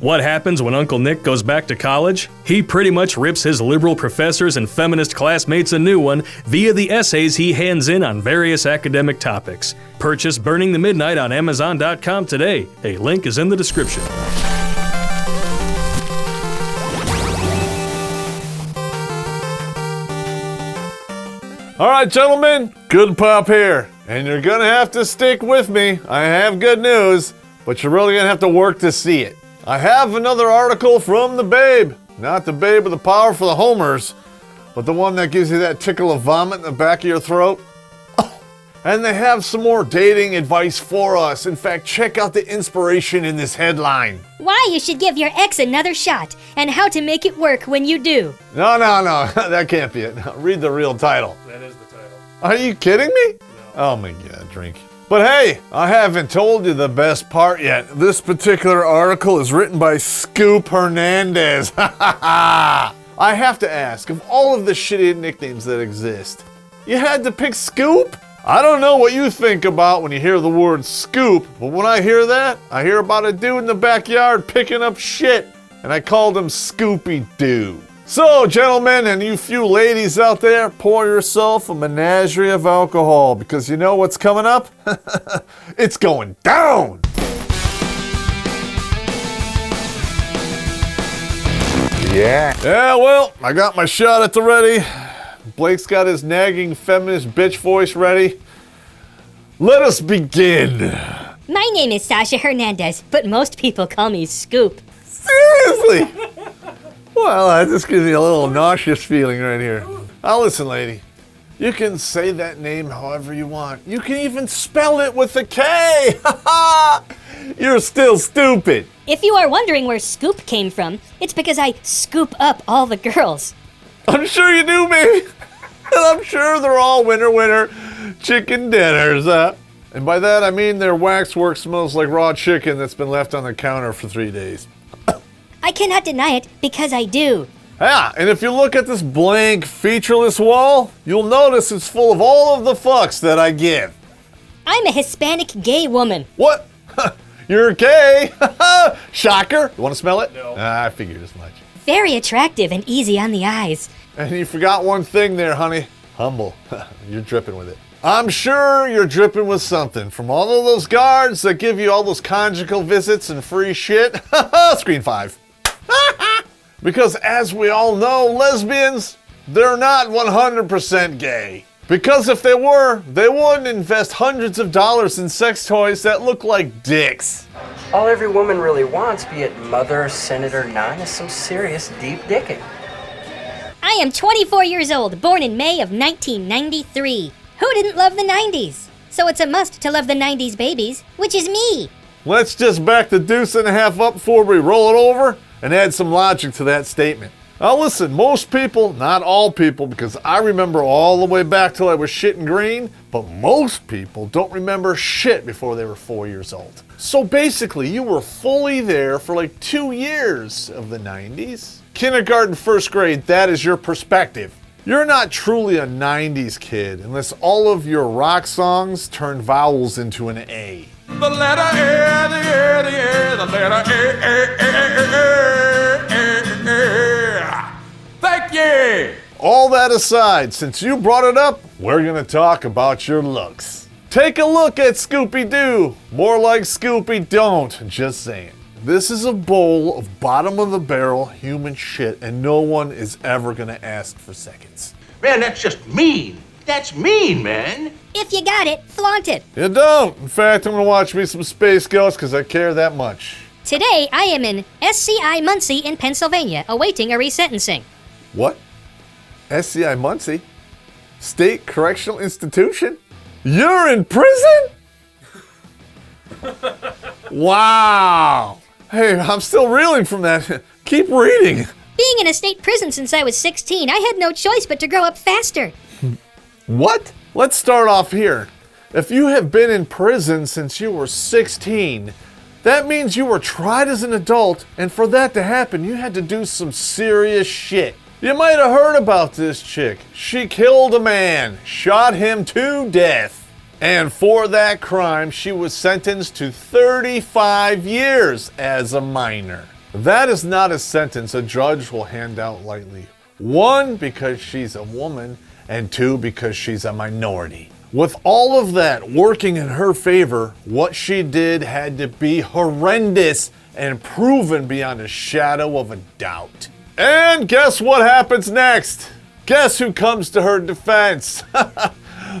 What happens when Uncle Nick goes back to college? He pretty much rips his liberal professors and feminist classmates a new one via the essays he hands in on various academic topics. Purchase Burning the Midnight on Amazon.com today. A link is in the description. All right, gentlemen, Good Pop here. And you're gonna have to stick with me. I have good news, but you're really gonna have to work to see it. I have another article from the Babe. Not the Babe with the power for the homers, but the one that gives you that tickle of vomit in the back of your throat. And they have some more dating advice for us. In fact, check out the inspiration in this headline. Why you should give your ex another shot, and how to make it work when you do. No, that can't be it. Read the real title. That is the title. Are you kidding me? No. Oh my God, drink. But hey, I haven't told you the best part yet. This particular article is written by Scoop Hernandez. I have to ask, of all of the shitty nicknames that exist, you had to pick Scoop? I don't know what you think about when you hear the word scoop, but when I hear that, I hear about a dude in the backyard picking up shit, and I called him Scoopy Doo. So, gentlemen, and you few ladies out there, pour yourself a menagerie of alcohol, because you know what's coming up? It's going down! Yeah, well, I got my shot at the ready. Blake's got his nagging feminist bitch voice ready. Let us begin. My name is Sasha Hernandez, but most people call me Scoop. Seriously? Well, that just gives me a little nauseous feeling right here. Now listen, lady. You can say that name however you want. You can even spell it with a K. You're still stupid. If you are wondering where Scoop came from, it's because I scoop up all the girls. I'm sure you do, baby. And I'm sure they're all winner chicken dinners. And by that I mean their waxwork smells like raw chicken that's been left on the counter for 3 days. I cannot deny it because I do. Yeah, and if you look at this blank, featureless wall, you'll notice it's full of all of the fucks that I give. I'm a Hispanic gay woman. What? You're gay? Shocker. You want to smell it? No. I figured as much. Very attractive and easy on the eyes. And you forgot one thing there, honey. Humble. You're dripping with it. I'm sure you're dripping with something from all of those guards that give you all those conjugal visits and free shit. Screen 5. Because as we all know, lesbians, they're not 100% gay. Because if they were, they wouldn't invest hundreds of dollars in sex toys that look like dicks. All every woman really wants, be it mother, senator, nun, is some serious deep dicking. I am 24 years old, born in May of 1993. Who didn't love the 90s? So it's a must to love the 90s babies, which is me. Let's just back the deuce and a half up before we roll it over and add some logic to that statement. Now listen, most people, not all people, because I remember all the way back till I was shitting green, but most people don't remember shit before they were 4 years old. So basically, you were fully there for like 2 years of the 90s. Kindergarten, first grade, that is your perspective. You're not truly a 90s kid unless all of your rock songs turn vowels into an A. The letter A, the A, the A, the letter A. Thank you. All that aside, since you brought it up, we're gonna talk about your looks. Take a look at Scooby-Doo. More like Scooby-Don't, just saying. This is a bowl of bottom-of-the-barrel human shit, and no one is ever gonna ask for seconds. Man, that's just mean. That's mean, man. If you got it, flaunt it. You don't. In fact, I'm gonna watch me some Space Ghost because I care that much. Today, I am in SCI Muncie in Pennsylvania, awaiting a resentencing. What? SCI Muncie? State Correctional Institution? You're in prison? Wow. Hey, I'm still reeling from that. Keep reading. Being in a state prison since I was 16, I had no choice but to grow up faster. What? Let's start off here. If you have been in prison since you were 16, that means you were tried as an adult, and for that to happen, you had to do some serious shit. You might have heard about this chick. She killed a man, shot him to death. And for that crime, she was sentenced to 35 years as a minor. That is not a sentence a judge will hand out lightly. 1, because she's a woman, and 2, because she's a minority. With all of that working in her favor, what she did had to be horrendous and proven beyond a shadow of a doubt. And guess what happens next? Guess who comes to her defense? The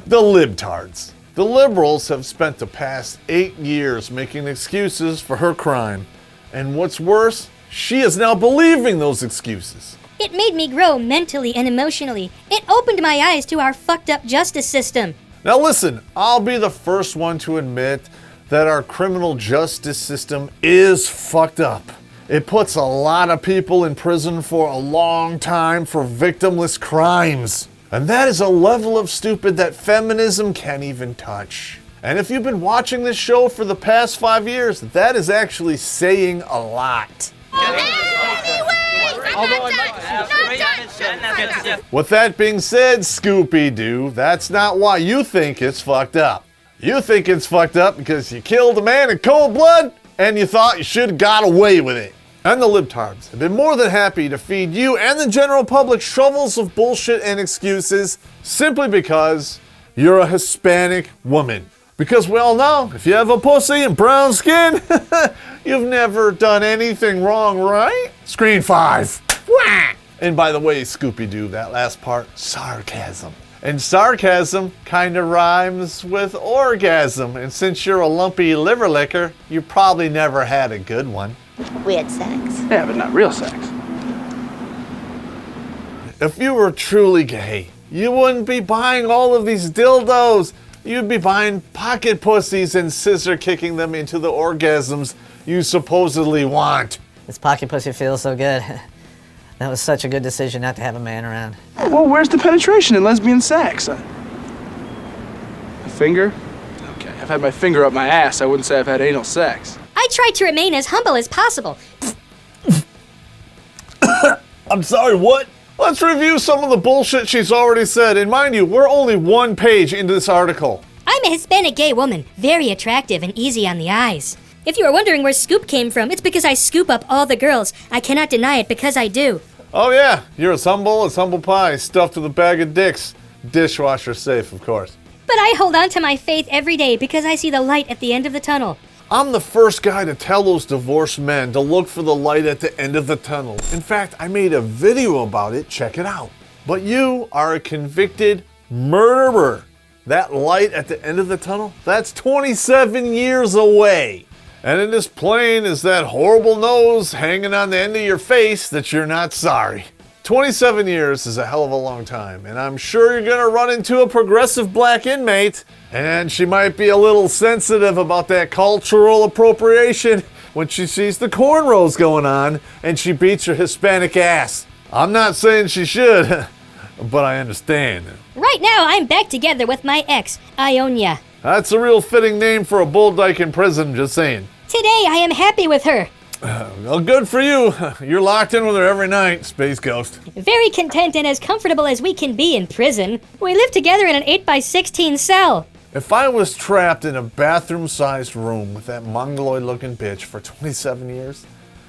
libtards. The liberals have spent the past 8 years making excuses for her crime. And what's worse, she is now believing those excuses. It made me grow mentally and emotionally. It opened my eyes to our fucked up justice system. Now listen, I'll be the first one to admit that our criminal justice system is fucked up. It puts a lot of people in prison for a long time for victimless crimes. And that is a level of stupid that feminism can't even touch. And if you've been watching this show for the past 5 years, that is actually saying a lot. With that being said, Scooby-Doo, that's not why you think it's fucked up. You think it's fucked up because you killed a man in cold blood and you thought you should have got away with it. And the libtards have been more than happy to feed you and the general public shovels of bullshit and excuses simply because you're a Hispanic woman. Because we all know, if you have a pussy and brown skin, you've never done anything wrong, right? Screen 5. Wah! And by the way, Scooby-Doo, that last part, sarcasm. And sarcasm kind of rhymes with orgasm. And since you're a lumpy liver licker, you probably never had a good one. We had sex. Yeah, but not real sex. If you were truly gay, you wouldn't be buying all of these dildos. You'd be buying pocket pussies and scissor kicking them into the orgasms you supposedly want. This pocket pussy feels so good. That was such a good decision not to have a man around. Well, where's the penetration in lesbian sex? A finger? Okay, I've had my finger up my ass. I wouldn't say I've had anal sex. I tried to remain as humble as possible. I'm sorry, what? Let's review some of the bullshit she's already said. And mind you, we're only 1 page into this article. I'm a Hispanic gay woman, very attractive and easy on the eyes. If you are wondering where Scoop came from, it's because I scoop up all the girls. I cannot deny it because I do. Oh yeah, you're as humble pie stuffed with a bag of dicks. Dishwasher safe, of course. But I hold on to my faith every day because I see the light at the end of the tunnel. I'm the first guy to tell those divorced men to look for the light at the end of the tunnel. In fact, I made a video about it, check it out. But you are a convicted murderer. That light at the end of the tunnel, that's 27 years away. And it is plain as that horrible nose hanging on the end of your face that you're not sorry. 27 years is a hell of a long time, and I'm sure you're gonna run into a progressive black inmate, and she might be a little sensitive about that cultural appropriation when she sees the cornrows going on and she beats your Hispanic ass. I'm not saying she should, but I understand. Right now, I'm back together with my ex, Ionia. That's a real fitting name for a bull dyke in prison, just saying. Today, I am happy with her. Well, good for you. You're locked in with her every night, Space Ghost. Very content and as comfortable as we can be in prison. We live together in an 8x16 cell. If I was trapped in a bathroom-sized room with that mongoloid-looking bitch for 27 years,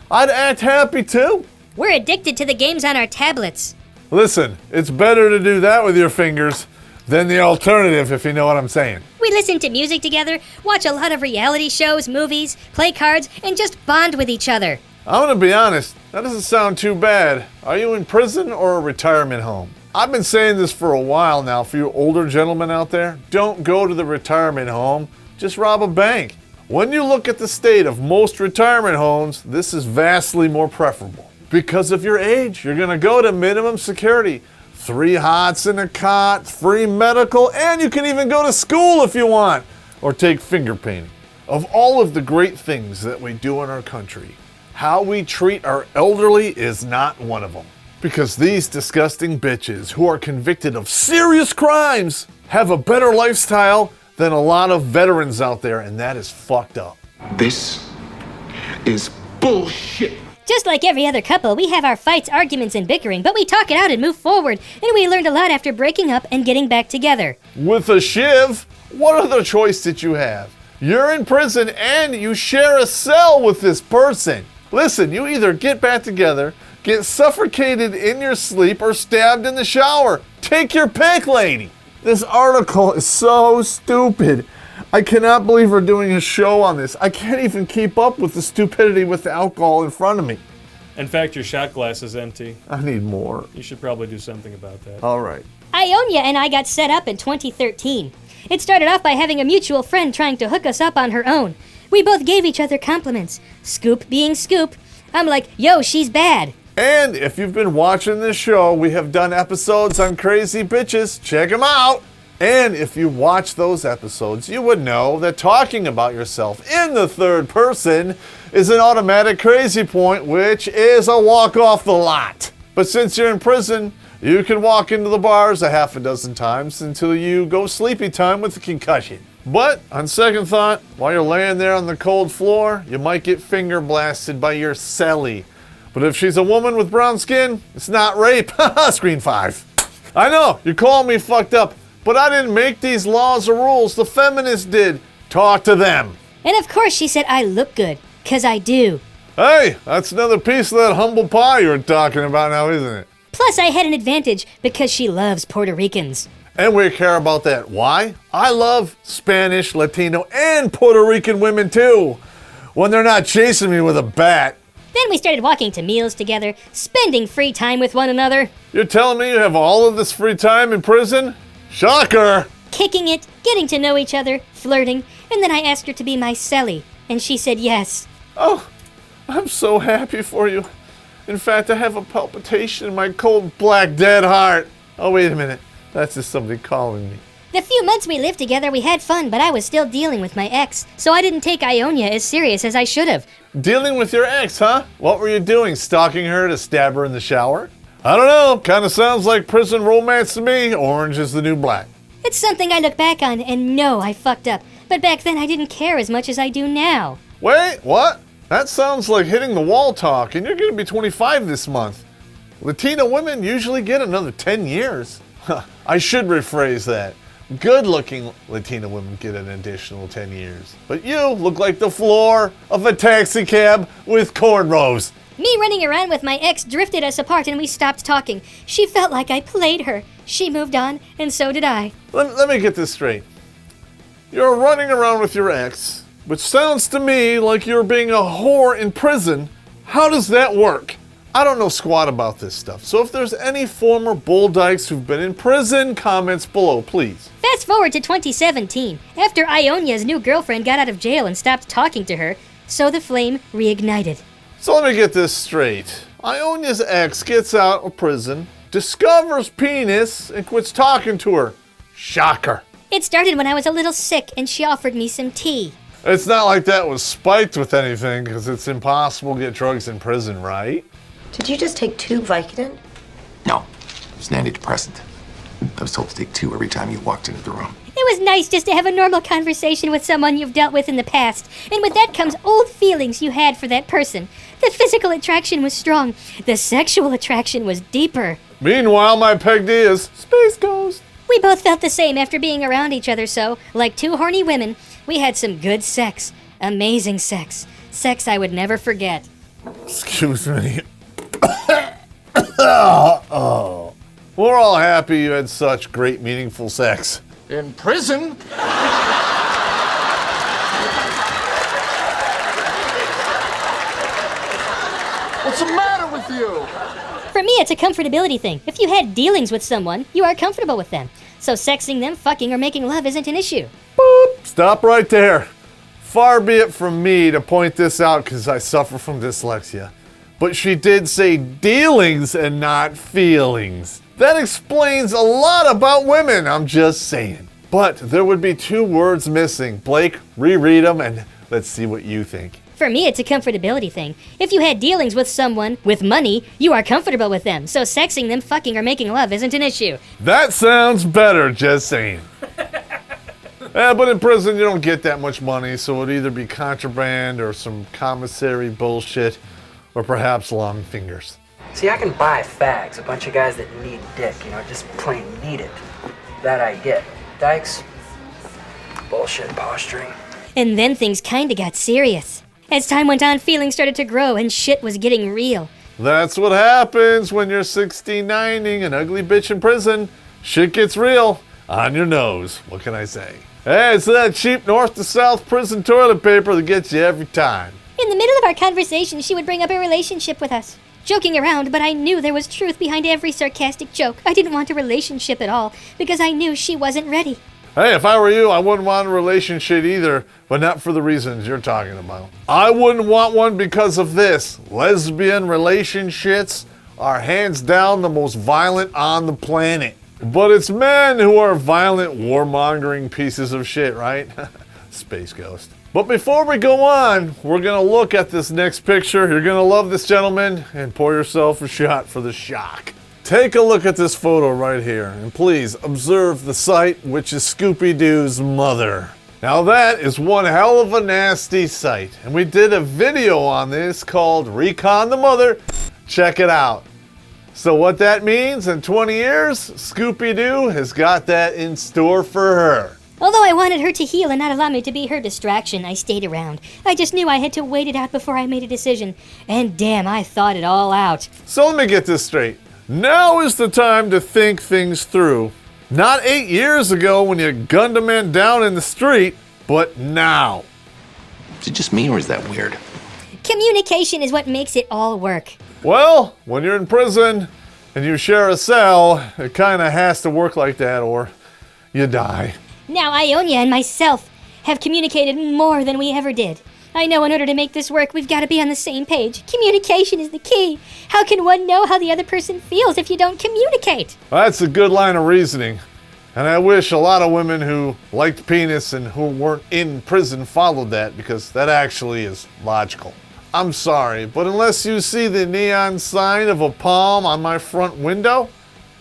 I'd act happy too. We're addicted to the games on our tablets. Listen, it's better to do that with your fingers than the alternative, if you know what I'm saying. We listen to music together, watch a lot of reality shows, movies, play cards, and just bond with each other. I'm gonna be honest, that doesn't sound too bad. Are you in prison or a retirement home? I've been saying this for a while now for you older gentlemen out there. Don't go to the retirement home, just rob a bank. When you look at the state of most retirement homes, this is vastly more preferable. Because of your age, you're gonna go to minimum security. 3 hots in a cot, free medical, and you can even go to school if you want, or take finger painting. Of all of the great things that we do in our country, how we treat our elderly is not one of them. Because these disgusting bitches who are convicted of serious crimes have a better lifestyle than a lot of veterans out there, and that is fucked up. This is bullshit. Just like every other couple, we have our fights, arguments, and bickering, but we talk it out and move forward, and we learned a lot after breaking up and getting back together. With a shiv, what other choice did you have? You're in prison and you share a cell with this person. Listen, you either get back together, get suffocated in your sleep, or stabbed in the shower. Take your pick, lady. This article is so stupid. I cannot believe we're doing a show on this. I can't even keep up with the stupidity with the alcohol in front of me. In fact, your shot glass is empty. I need more. You should probably do something about that. All right. Ionia and I got set up in 2013. It started off by having a mutual friend trying to hook us up on her own. We both gave each other compliments. Scoop being Scoop. I'm like, yo, she's bad. And if you've been watching this show, we have done episodes on crazy bitches. Check them out. And if you watch those episodes, you would know that talking about yourself in the third person is an automatic crazy point, which is a walk off the lot. But since you're in prison, you can walk into the bars a half a dozen times until you go sleepy time with a concussion. But on second thought, while you're laying there on the cold floor, you might get finger blasted by your cellie. But if she's a woman with brown skin, it's not rape. Screen 5. I know, you're calling me fucked up, but I didn't make these laws or rules. The feminists did. Talk to them. And of course she said I look good, 'cause I do. Hey, that's another piece of that humble pie you were talking about now, isn't it? Plus I had an advantage because she loves Puerto Ricans. And we care about that. Why? I love Spanish, Latino, and Puerto Rican women too. When they're not chasing me with a bat. Then we started walking to meals together, spending free time with one another. You're telling me you have all of this free time in prison? Shocker! Kicking it, getting to know each other, flirting, and then I asked her to be my cellie, and she said yes. Oh, I'm so happy for you. In fact, I have a palpitation in my cold, black, dead heart. Oh, wait a minute. That's just somebody calling me. The few months we lived together, we had fun, but I was still dealing with my ex, so I didn't take Ionia as serious as I should have. Dealing with your ex, huh? What were you doing, stalking her to stab her in the shower? I don't know, kind of sounds like prison romance to me. Orange is the new black. It's something I look back on and know I fucked up, but back then I didn't care as much as I do now. Wait, what? That sounds like hitting the wall talk, and you're gonna be 25 this month. Latina women usually get another 10 years. I should rephrase that. Good-looking Latina women get an additional 10 years. But you look like the floor of a taxi cab with cornrows. Me running around with my ex drifted us apart and we stopped talking. She felt like I played her. She moved on, and so did I. Let me get this straight. You're running around with your ex, which sounds to me like you're being a whore in prison. How does that work? I don't know squat about this stuff, so if there's any former bull dykes who've been in prison, comments below, please. Fast forward to 2017. After Ionia's new girlfriend got out of jail and stopped talking to her, so the flame reignited. So let me get this straight. Ionia's ex gets out of prison, discovers penis, and quits talking to her. Shocker. It started when I was a little sick and she offered me some tea. It's not like that was spiked with anything, because it's impossible to get drugs in prison, right? Did you just take 2 Vicodin? No, it's an antidepressant. I was told to take 2 every time you walked into the room. It was nice just to have a normal conversation with someone you've dealt with in the past, and with that comes old feelings you had for that person. The physical attraction was strong. The sexual attraction was deeper. Meanwhile, my peg D is Space Ghost. We both felt the same after being around each other, so, like 2 horny women, we had some good sex. Amazing sex. Sex I would never forget. Excuse me. Oh. We're all happy you had such great, meaningful sex. In prison? What's the matter with you? For me, it's a comfortability thing. If you had dealings with someone, you are comfortable with them. So sexing them, fucking, or making love isn't an issue. Boop. Stop right there. Far be it from me to point this out because I suffer from dyslexia. But she did say dealings and not feelings. That explains a lot about women, I'm just saying. But there would be 2 words missing. Blake, reread them and let's see what you think. For me, it's a comfortability thing. If you had dealings with someone with money, you are comfortable with them. So sexing them, fucking, or making love isn't an issue. That sounds better, just saying. But in prison, you don't get that much money, so it would either be contraband or some commissary bullshit, or perhaps long fingers. See, I can buy fags, a bunch of guys that need dick, just plain need it. That I get. Dykes, bullshit posturing. And then things kinda got serious. As time went on, feelings started to grow and shit was getting real. That's what happens when you're 69ing an ugly bitch in prison. Shit gets real on your nose. What can I say? Hey, it's that cheap north to south prison toilet paper that gets you every time. In the middle of our conversation, she would bring up a relationship with us. Joking around, but I knew there was truth behind every sarcastic joke. I didn't want a relationship at all, because I knew she wasn't ready. Hey, if I were you, I wouldn't want a relationship either, but not for the reasons you're talking about. I wouldn't want one because of this. Lesbian relationships are hands down the most violent on the planet. But it's men who are violent, warmongering pieces of shit, right? Space Ghost. But before we go on, we're gonna look at this next picture. You're gonna love this gentleman and pour yourself a shot for the shock. Take a look at this photo right here, and please observe the sight, which is Scooby-Doo's mother. Now that is one hell of a nasty sight, and we did a video on this called Recon the Mother. Check it out. So what that means, in 20 years, Scooby-Doo has got that in store for her. Although I wanted her to heal and not allow me to be her distraction, I stayed around. I just knew I had to wait it out before I made a decision. And damn, I thought it all out. So let me get this straight. Now is the time to think things through. Not 8 years ago when you gunned a man down in the street, but now. Is it just me or is that weird? Communication is what makes it all work. Well, when you're in prison and you share a cell, it kind of has to work like that or you die. Now Ionia and myself have communicated more than we ever did. I know in order to make this work, we've got to be on the same page. Communication is the key. How can one know how the other person feels if you don't communicate? That's a good line of reasoning. And I wish a lot of women who liked penis and who weren't in prison followed that, because that actually is logical. I'm sorry, but unless you see the neon sign of a palm on my front window,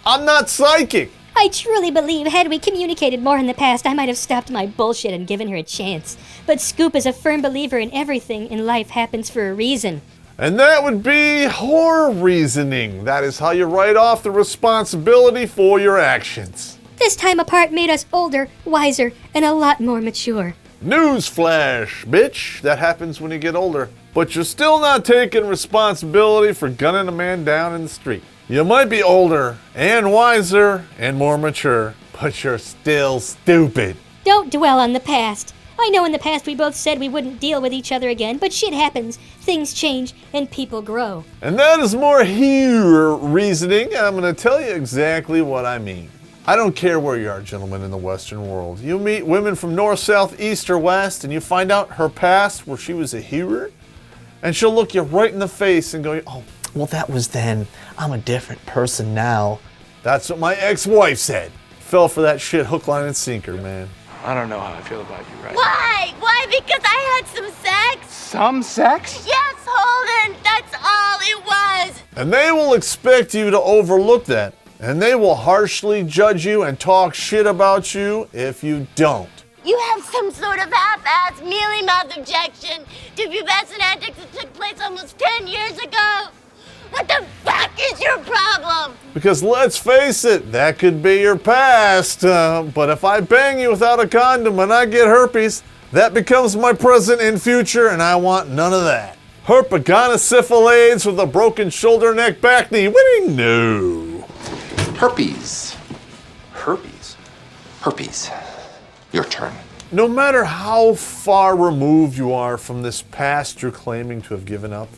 I'm not psychic. I truly believe had we communicated more in the past, I might have stopped my bullshit and given her a chance. But Scoop is a firm believer in everything in life happens for a reason. And that would be horror reasoning. That is how you write off the responsibility for your actions. This time apart made us older, wiser, and a lot more mature. Newsflash, bitch. That happens when you get older. But you're still not taking responsibility for gunning a man down in the street. You might be older and wiser and more mature, but you're still stupid. Don't dwell on the past. I know in the past we both said we wouldn't deal with each other again, but shit happens, things change, and people grow. And that is more here reasoning, and I'm going to tell you exactly what I mean. I don't care where you are, gentlemen, in the Western world. You meet women from north, south, east, or west, and you find out her past where she was a hero, and she'll look you right in the face and go, oh, Well, that was then. I'm a different person now. That's what my ex-wife said. Fell for that shit hook, line, and sinker, man. I don't know how I feel about you right Why? Why? Because I had some sex? Some sex? Yes, Holden. That's all it was. And they will expect you to overlook that. And they will harshly judge you and talk shit about you if you don't. You have some sort of half-ass, mealy-mouthed objection to pubescent antics that took place almost 10 years ago. What the fuck is your problem? Because let's face it, that could be your past. But if I bang you without a condom and I get herpes, that becomes my present and future, and I want none of that. Herpagonosyphilades with a broken shoulder, neck, back, knee. Winning? No. Herpes. Herpes. Herpes. Your turn. No matter how far removed you are from this past you're claiming to have given up,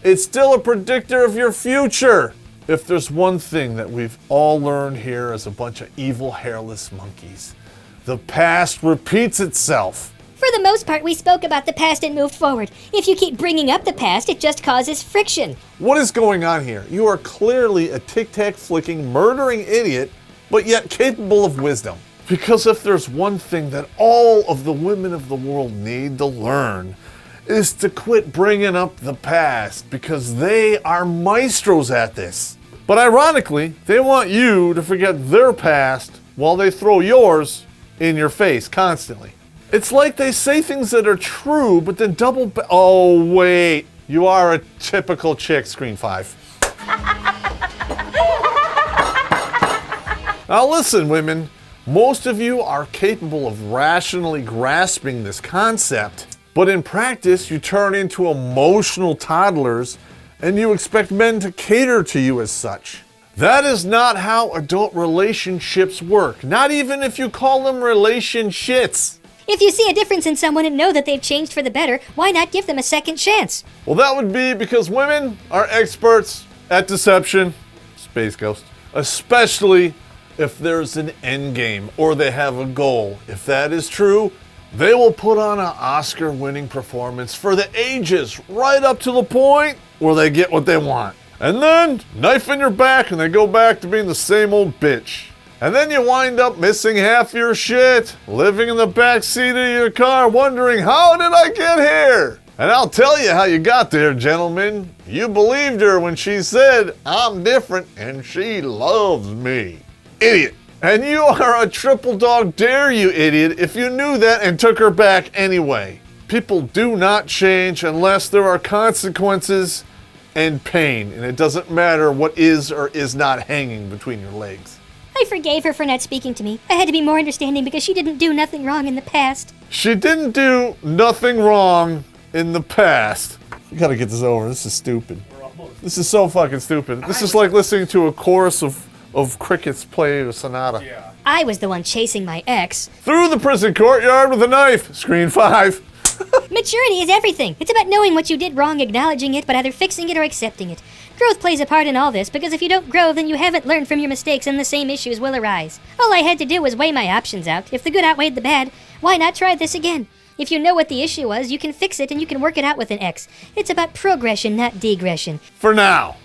it's still a predictor of your future. If there's one thing that we've all learned here as a bunch of evil hairless monkeys, the past repeats itself. For the most part, we spoke about the past and moved forward. If you keep bringing up the past, it just causes friction. What is going on here? You are clearly a tic-tac-flicking, murdering idiot, but yet capable of wisdom. Because if there's one thing that all of the women of the world need to learn, is to quit bringing up the past, because they are maestros at this. But ironically, they want you to forget their past while they throw yours in your face constantly. It's like they say things that are true, but then double oh wait, you are a typical chick, screen 5. Now listen, women, most of you are capable of rationally grasping this concept, But in practice, you turn into emotional toddlers and you expect men to cater to you as such. That is not how adult relationships work, not even if you call them relationships. If you see a difference in someone and know that they've changed for the better, why not give them a second chance? Well, that would be because women are experts at deception, Space Ghost, especially if there's an end game or they have a goal. If that is true, they will put on an Oscar-winning performance for the ages, right up to the point where they get what they want. And then, knife in your back and they go back to being the same old bitch. And then you wind up missing half your shit, living in the back seat of your car wondering, how did I get here? And I'll tell you how you got there, gentlemen. You believed her when she said, I'm different and she loves me. Idiot. And you are a triple dog dare, you idiot, if you knew that and took her back anyway. People do not change unless there are consequences and pain, and it doesn't matter what is or is not hanging between your legs. I forgave her for not speaking to me. I had to be more understanding because she didn't do nothing wrong in the past. She didn't do nothing wrong in the past. You gotta get this over. This is stupid. This is so fucking stupid. This is like listening to a chorus of crickets play a sonata. Yeah. I was the one chasing my ex. Through the prison courtyard with a knife. Screen 5. Maturity is everything. It's about knowing what you did wrong, acknowledging it, but either fixing it or accepting it. Growth plays a part in all this, because if you don't grow, then you haven't learned from your mistakes and the same issues will arise. All I had to do was weigh my options out. If the good outweighed the bad, why not try this again? If you know what the issue was, you can fix it and you can work it out with an ex. It's about progression, not degression. For now.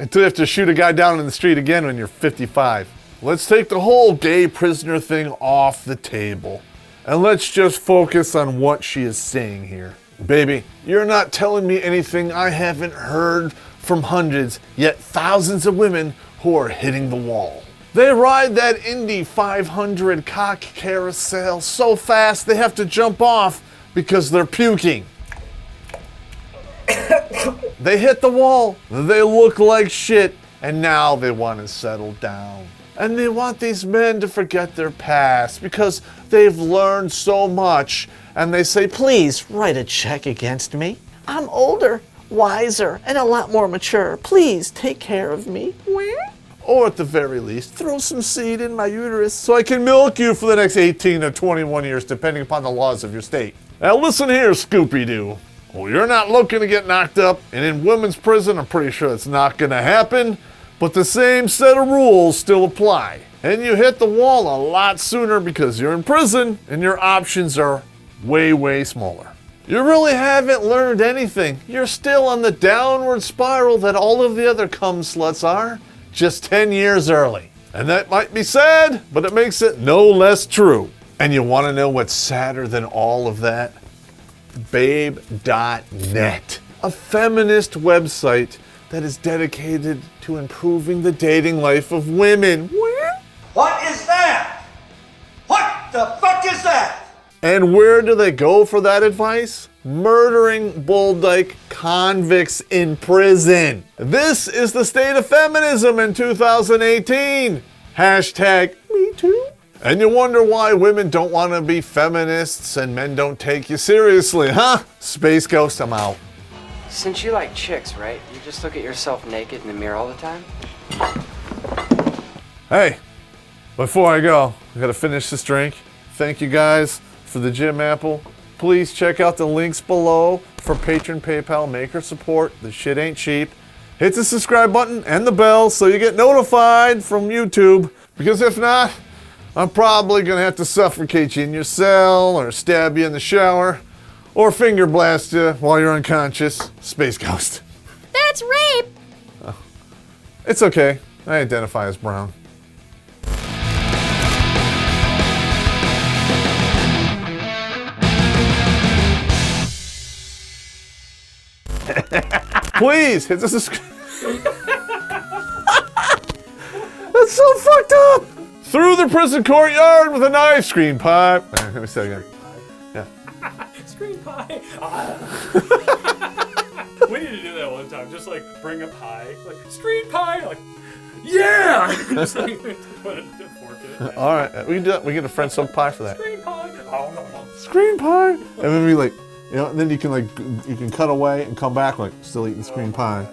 Until you have to shoot a guy down in the street again when you're 55. Let's take the whole gay prisoner thing off the table. And let's just focus on what she is saying here. Baby, you're not telling me anything I haven't heard from hundreds, yet thousands of women who are hitting the wall. They ride that Indy 500 cock carousel so fast they have to jump off because they're puking. They hit the wall, they look like shit, and now they want to settle down. And they want these men to forget their past because they've learned so much. And they say, Please write a check against me. I'm older, wiser, and a lot more mature. Please take care of me. or at the very least, throw some seed in my uterus so I can milk you for the next 18 to 21 years, depending upon the laws of your state. Now listen here, Scooby-Doo. Well, you're not looking to get knocked up, and in women's prison, I'm pretty sure it's not gonna happen, but the same set of rules still apply. And you hit the wall a lot sooner because you're in prison, and your options are way, way smaller. You really haven't learned anything. You're still on the downward spiral that all of the other cum sluts are, just 10 years early. And that might be sad, but it makes it no less true. And you want to know what's sadder than all of that? Babe.net, a feminist website that is dedicated to improving the dating life of women. What is that? What the fuck is that? And where do they go for that advice? Murdering Bulldyke convicts in prison. This is the state of feminism in 2018. Hashtag me too. And you wonder why women don't want to be feminists and men don't take you seriously, huh? Space Ghost, I'm out. Since you like chicks, right? You just look at yourself naked in the mirror all the time? Hey, before I go, I gotta finish this drink. Thank you guys for the Gym Apple. Please check out the links below for Patreon, PayPal, Maker support. The shit ain't cheap. Hit the subscribe button and the bell so you get notified from YouTube. Because if not, I'm probably gonna have to suffocate you in your cell or stab you in the shower or finger blast you while you're unconscious. Space Ghost. That's rape! Oh. It's okay. I identify as brown. Please hit the subscribe. That's so fucked up. Through the prison courtyard with a knife. Screen pipe. Let me say it again. Yeah. Screen pie. We need to do that one time. Just like bring a pie, like street pie. Like, yeah. Just like put a fork in it. All right, we can do that. We get a French soap pie for that. Screen pie. Screen pie. And then we like You know, and then you can cut away and come back like still eating this cream pie.